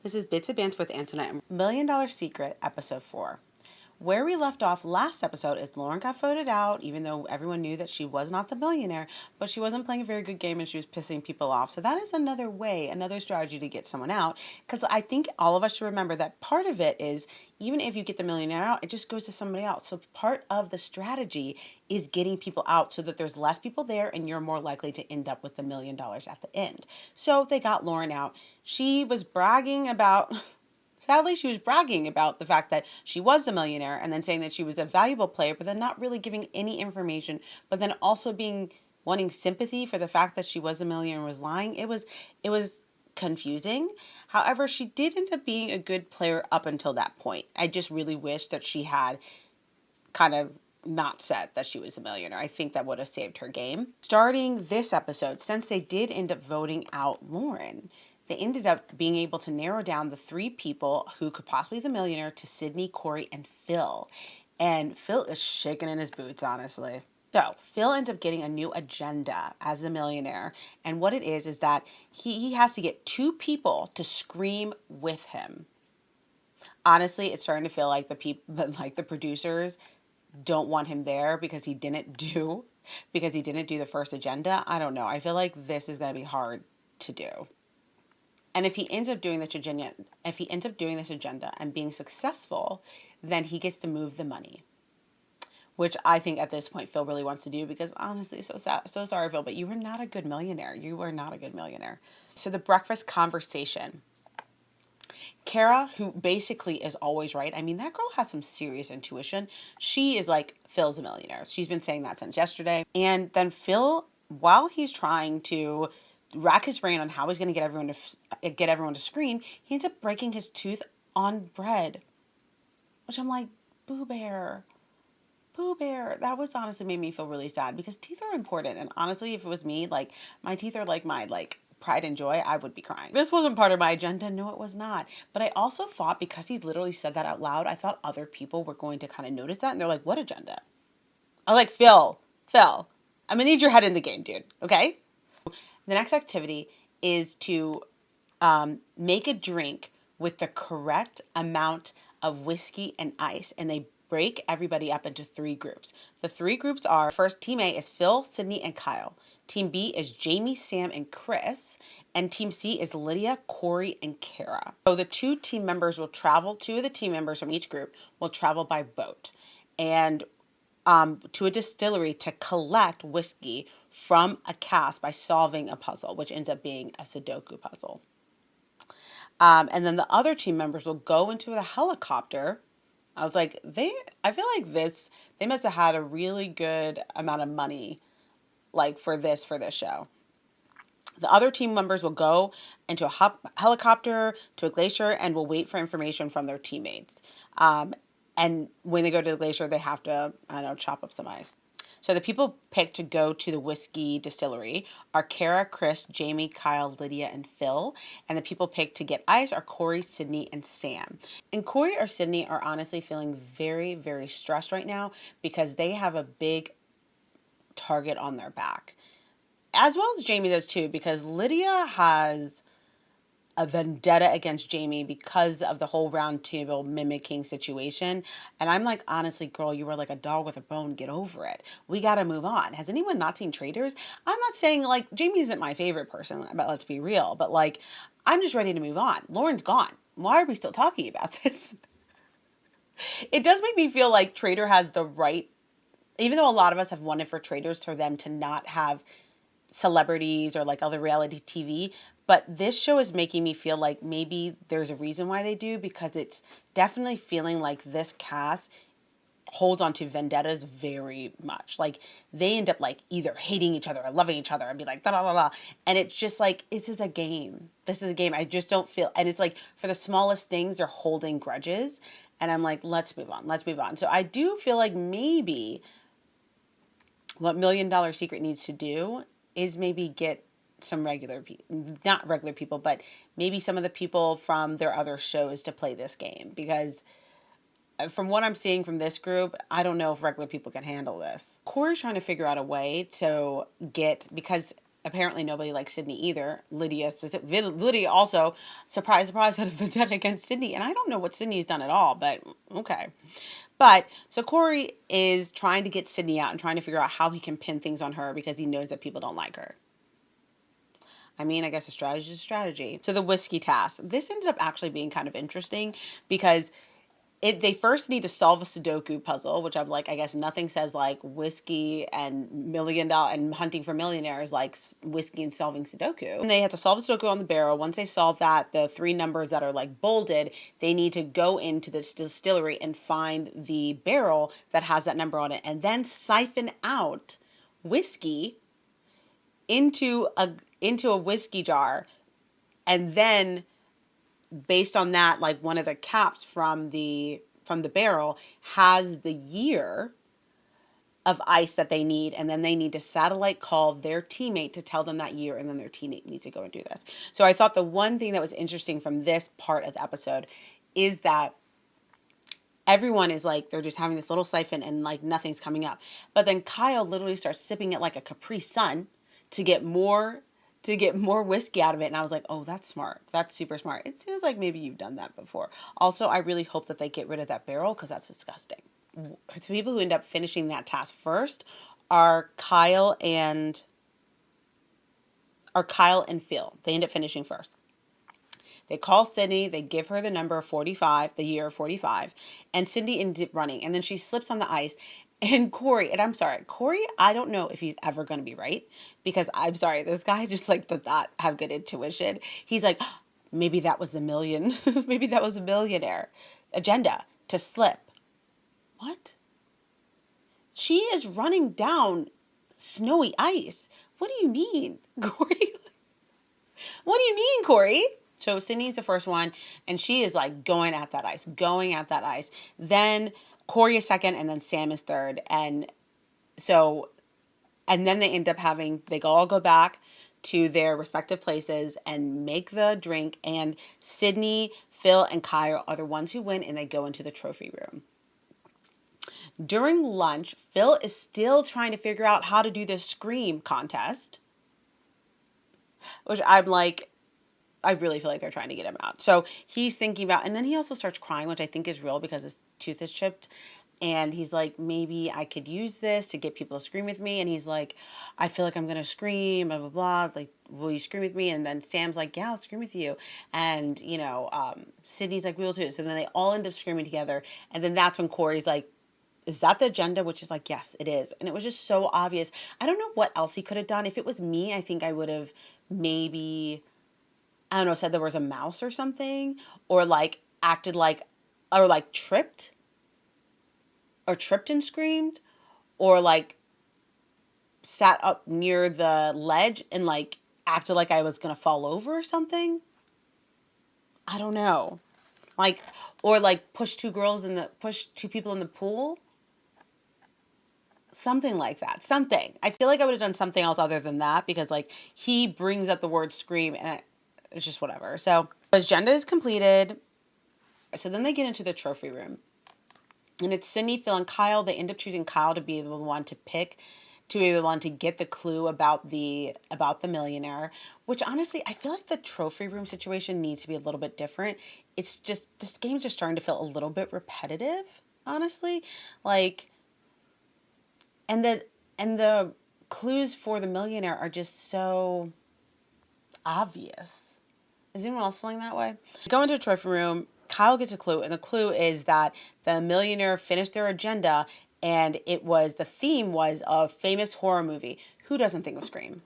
This is Bits of Bands with Antoinette. Million Dollar Secret, episode 4. Where we left off last episode is Lauren got voted out, even though everyone knew that she was not the millionaire, but she wasn't playing a very good game and she was pissing people off. So that is another way, another strategy to get someone out. Because I think all of us should remember that part of it is, even if you get the millionaire out, it just goes to somebody else. So part of the strategy is getting people out so that there's less people there and you're more likely to end up with the $1 million at the end. So they got Lauren out. She was bragging about... Sadly, she was bragging about the fact that she was a millionaire and then saying that she was a valuable player, but then not really giving any information, but then also wanting sympathy for the fact that she was a millionaire and was lying. It was confusing. However, she did end up being a good player up until that point. I just really wish that she had kind of not said that she was a millionaire. I think that would have saved her game. Starting this episode, since they did end up voting out Lauren, they ended up being able to narrow down the 3 people who could possibly be the millionaire to Sydney, Corey, and Phil. And Phil is shaking in his boots, honestly. So Phil ends up getting a new agenda as a millionaire. And what it is that he has to get 2 people to scream with him. Honestly, it's starting to feel like the producers don't want him there because he didn't do the first agenda. I don't know. I feel like this is going to be hard to do. And if he ends up doing this agenda and being successful, then he gets to move the money, which I think at this point Phil really wants to do because honestly, so sorry, Phil, but you were not a good millionaire. You were not a good millionaire. So the breakfast conversation. Kara, who basically is always right. I mean, that girl has some serious intuition. She is like, Phil's a millionaire. She's been saying that since yesterday. And then Phil, while he's trying to rack his brain on how he's going to get everyone to scream, he ends up breaking his tooth on bread, which I'm like, Boo Bear. That was honestly made me feel really sad because teeth are important. And honestly, if it was me, like my teeth are like my pride and joy, I would be crying. This wasn't part of my agenda. No, it was not. But I also thought because he literally said that out loud, I thought other people were going to kind of notice that. And they're like, what agenda? I was like, Phil, I'm going to need your head in the game, dude. Okay? The next activity is to make a drink with the correct amount of whiskey and ice. And they break everybody up into 3 groups. The 3 groups are, first, Team A is Phil, Sydney, and Kyle. Team B is Jamie, Sam, and Chris. And Team C is Lydia, Corey, and Kara. So the 2 team members will travel, 2 of the team members from each group will travel by boat. And to a distillery to collect whiskey from a cask by solving a puzzle, which ends up being a Sudoku puzzle. And then the other team members will go into the helicopter. I was like, I feel like they must have had a really good amount of money, like for this show. The other team members will go into a helicopter to a glacier and will wait for information from their teammates. And when they go to the glacier, they have to, chop up some ice. So the people picked to go to the whiskey distillery are Kara, Chris, Jamie, Kyle, Lydia, and Phil. And the people picked to get ice are Corey, Sydney, and Sam. And Corey or Sydney are honestly feeling very, very stressed right now because they have a big target on their back. As well as Jamie does too, because Lydia has a vendetta against Jamie because of the whole round table mimicking situation. And I'm like, honestly, girl, you were like a dog with a bone. Get over it. We got to move on. Has anyone not seen Traitors? I'm not saying like Jamie isn't my favorite person, but let's be real. But like, I'm just ready to move on. Lauren's gone. Why are we still talking about this? It does make me feel like Traitor has the right, even though a lot of us have wanted for Traitors for them to not have celebrities or like other reality TV, but this show is making me feel like maybe there's a reason why they do, because it's definitely feeling like this cast holds on to vendettas very much. Like they end up like either hating each other or loving each other and be like da da da da, and it's just like this is a game. I just don't feel, and it's like for the smallest things they're holding grudges, and I'm like, let's move on. So I do feel like maybe what Million Dollar Secret needs to do is maybe get some not regular people, but maybe some of the people from their other shows to play this game. Because from what I'm seeing from this group, I don't know if regular people can handle this. Corey's trying to figure out a way to because apparently nobody likes Sydney either. Lydia also, surprise, surprise, had a vendetta against Sydney. And I don't know what Sydney's done at all, but okay. But so Corey is trying to get Sydney out and trying to figure out how he can pin things on her because he knows that people don't like her. I mean, I guess a strategy is a strategy. So the whiskey task. This ended up actually being kind of interesting because they first need to solve a Sudoku puzzle, which I'm like, I guess nothing says like whiskey and $1 million and hunting for millionaires like whiskey and solving Sudoku. And they have to solve the Sudoku on the barrel. Once they solve that, the 3 numbers that are like bolded, they need to go into the distillery and find the barrel that has that number on it, and then siphon out whiskey into a whiskey jar, and then based on that, like one of the caps from the barrel has the year of ice that they need, and then they need to satellite call their teammate to tell them that year, and then their teammate needs to go and do this. So I thought the one thing that was interesting from this part of the episode is that everyone is like, they're just having this little siphon and like nothing's coming up. But then Kyle literally starts sipping it like a Capri Sun to get more whiskey out of it. And I was like, oh, that's smart. That's super smart. It seems like maybe you've done that before. Also, I really hope that they get rid of that barrel because that's disgusting. The people who end up finishing that task first are Kyle and Phil. They end up finishing first. They call Sydney, they give her the number 45, the year 45, and Sydney ends up running. And then she slips on the ice. And Corey, and I'm sorry, Corey, I don't know if he's ever going to be right because I'm sorry, this guy just like does not have good intuition. He's like, maybe that was maybe that was a millionaire agenda to slip. What? She is running down snowy ice. What do you mean, Corey? What do you mean, Corey? So Sydney's the first one, and she is like going at that ice. Then Corey is second, and then Sam is third. And then they all go back to their respective places and make the drink. And Sydney, Phil, and Kyle are the ones who win, and they go into the trophy room. During lunch, Phil is still trying to figure out how to do this scream contest, which I'm like, I really feel like they're trying to get him out. So he's thinking about, and then he also starts crying, which I think is real because his tooth is chipped. And he's like, maybe I could use this to get people to scream with me. And he's like, I feel like I'm going to scream, blah, blah, blah. Like, will you scream with me? And then Sam's like, yeah, I'll scream with you. And, Sydney's like, we will too. So then they all end up screaming together. And then that's when Corey's like, is that the agenda? Which is like, yes, it is. And it was just so obvious. I don't know what else he could have done. If it was me, I think I would have maybe, I don't know, said there was a mouse or something, or like acted like, or like tripped and screamed, or like sat up near the ledge and like acted like I was going to fall over or something. I don't know. Like, or like push two people in the pool. Something like that. Something. I feel like I would have done something else other than that because like he brings up the word scream and it's just whatever. So the agenda is completed. So then they get into the trophy room. And it's Sydney, Phil, and Kyle. They end up choosing Kyle to be the one to pick, to be the one to get the clue about the millionaire. Which honestly, I feel like the trophy room situation needs to be a little bit different. It's just, this game's just starting to feel a little bit repetitive, honestly. Like, and the clues for the millionaire are just so obvious. Is anyone else feeling that way? Go into a trophy room. Kyle gets a clue, and the clue is that the millionaire finished their agenda, and the theme was a famous horror movie. Who doesn't think of Scream?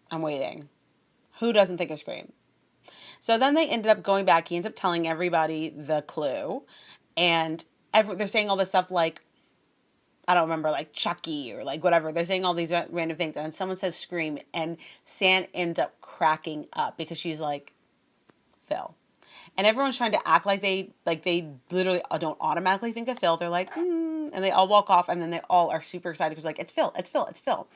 I'm waiting. Who doesn't think of Scream? So then they ended up going back. He ends up telling everybody the clue, and they're saying all this stuff like, I don't remember, like Chucky or like whatever. They're saying all these random things, and someone says Scream, and Sam ends up cracking up because she's like, Phil. And everyone's trying to act like they literally don't automatically think of Phil. They're like, and they all walk off, and then they all are super excited because like, it's Phil, it's Phil, it's Phil.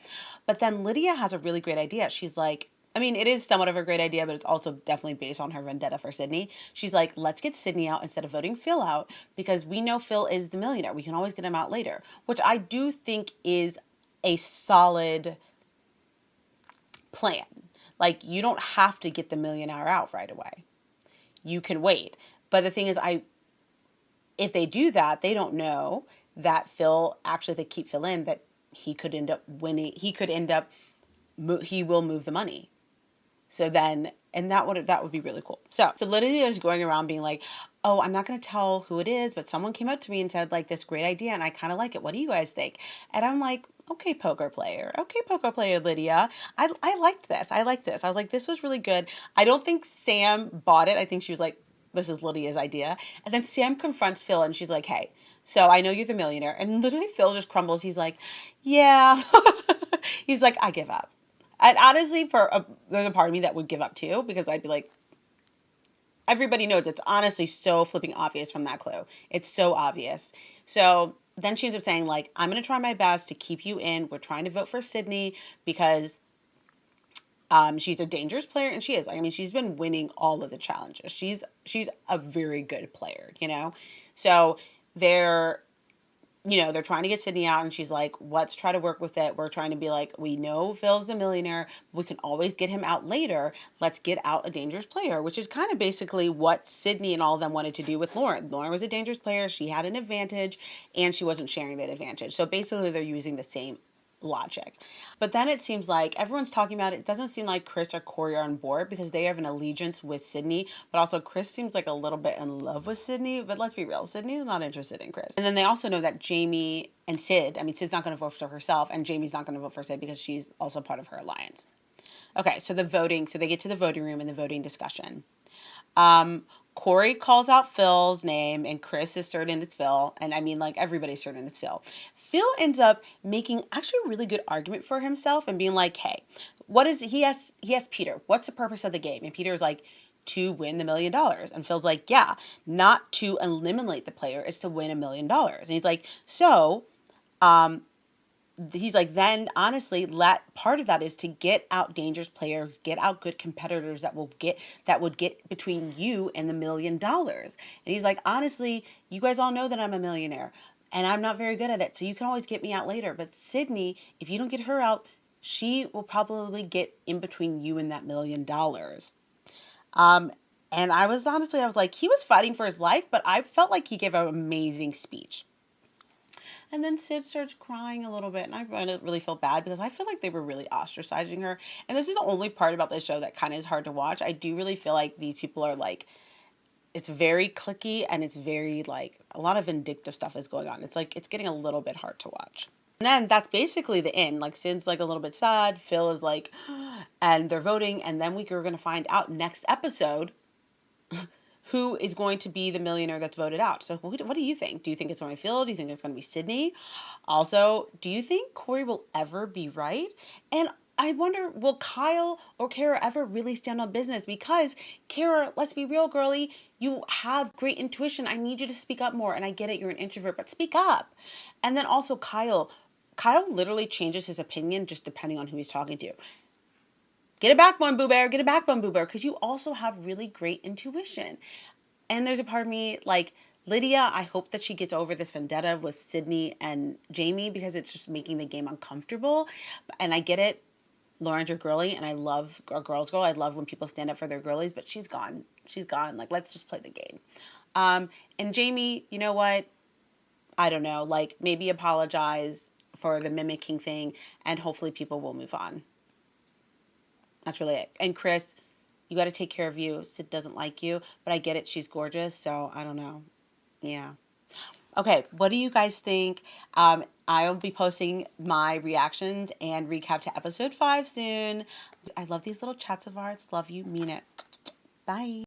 But then Lydia has a really great idea. She's like, I mean, it is somewhat of a great idea, but it's also definitely based on her vendetta for Sydney. She's like, let's get Sydney out instead of voting Phil out because we know Phil is the millionaire. We can always get him out later, which I do think is a solid plan. Like, you don't have to get the millionaire out right away. You can wait. But the thing is, if they do that, they don't know that Phil, actually, they keep Phil in, that he could end up winning. He could end up, he will move the money. So then, and that would be really cool. So Lydia is going around being like, oh, I'm not going to tell who it is, but someone came up to me and said, like, this great idea, and I kind of like it. What do you guys think? And I'm like, okay, poker player. Okay, poker player, Lydia. I liked this. I liked this. I was like, this was really good. I don't think Sam bought it. I think she was like, this is Lydia's idea. And then Sam confronts Phil and she's like, hey, so I know you're the millionaire. And literally Phil just crumbles. He's like, yeah. He's like, I give up. And honestly, there's a part of me that would give up too, because I'd be like, everybody knows it's honestly so flipping obvious from that clue. It's so obvious. So then she ends up saying, like, I'm going to try my best to keep you in. We're trying to vote for Sydney because she's a dangerous player, and she is. I mean, she's been winning all of the challenges. She's a very good player, you know? So they're they're trying to get Sydney out, and she's like, let's try to work with it. We're trying to be like, we know Phil's a millionaire. We can always get him out later. Let's get out a dangerous player, which is kind of basically what Sydney and all of them wanted to do with Lauren. Lauren was a dangerous player. She had an advantage, and she wasn't sharing that advantage. So basically, they're using the same logic. But then it seems like everyone's talking about it. It doesn't seem like Chris or Corey are on board because they have an allegiance with Sydney, but also Chris seems like a little bit in love with Sydney. But let's be real, Sydney's not interested in Chris. And then they also know that Jamie and Sid, I mean, Sid's not going to vote for herself, and Jamie's not going to vote for Sid because she's also part of her alliance. Okay, so they get to the voting room and the voting discussion. Corey calls out Phil's name, and Chris is certain it's Phil. And I mean, like, everybody's certain it's Phil. Phil ends up making actually a really good argument for himself and being like, hey, he asks Peter, what's the purpose of the game? And Peter's like, to win the $1 million. And Phil's like, yeah, not to eliminate the player, it's to win $1 million. And he's like, so, he's like, then honestly, part of that is to get out dangerous players, get out good competitors that would get between you and the $1 million. And he's like, honestly, you guys all know that I'm a millionaire and I'm not very good at it. So you can always get me out later. But Sydney, if you don't get her out, she will probably get in between you and that $1 million. And I was like, he was fighting for his life, but I felt like he gave an amazing speech. And then Sid starts crying a little bit, and I really feel bad because I feel like they were really ostracizing her. And this is the only part about this show that kind of is hard to watch. I do really feel like these people are like, it's very cliquey, and it's very like a lot of vindictive stuff is going on. It's like it's getting a little bit hard to watch. And then that's basically the end. Like, Sid's like a little bit sad. Phil is like, and they're voting, and then we're going to find out next episode who is going to be the millionaire that's voted out. So what do you think? Do you think it's going to be Phil? Do you think it's going to be Sydney? Also, do you think Corey will ever be right? And I wonder, will Kyle or Kara ever really stand on business? Because Kara, let's be real, girly, you have great intuition. I need you to speak up more. And I get it, you're an introvert, but speak up. And then also Kyle literally changes his opinion just depending on who he's talking to. Get a backbone, Boo Bear. Get a backbone, Boo Bear. Because you also have really great intuition. And there's a part of me, like, Lydia, I hope that she gets over this vendetta with Sydney and Jamie because it's just making the game uncomfortable. And I get it. Lauren's your girly, and I love a girl's girl. I love when people stand up for their girlies, but she's gone. She's gone. Like, let's just play the game. And Jamie, you know what? I don't know. Like, maybe apologize for the mimicking thing, and hopefully people will move on. That's really it. And Chris, you got to take care of you. Sid doesn't like you, but I get it. She's gorgeous, so I don't know. Yeah. Okay, what do you guys think? I'll be posting my reactions and recap to episode 5 soon. I love these little chats of ours. Love you. Mean it. Bye.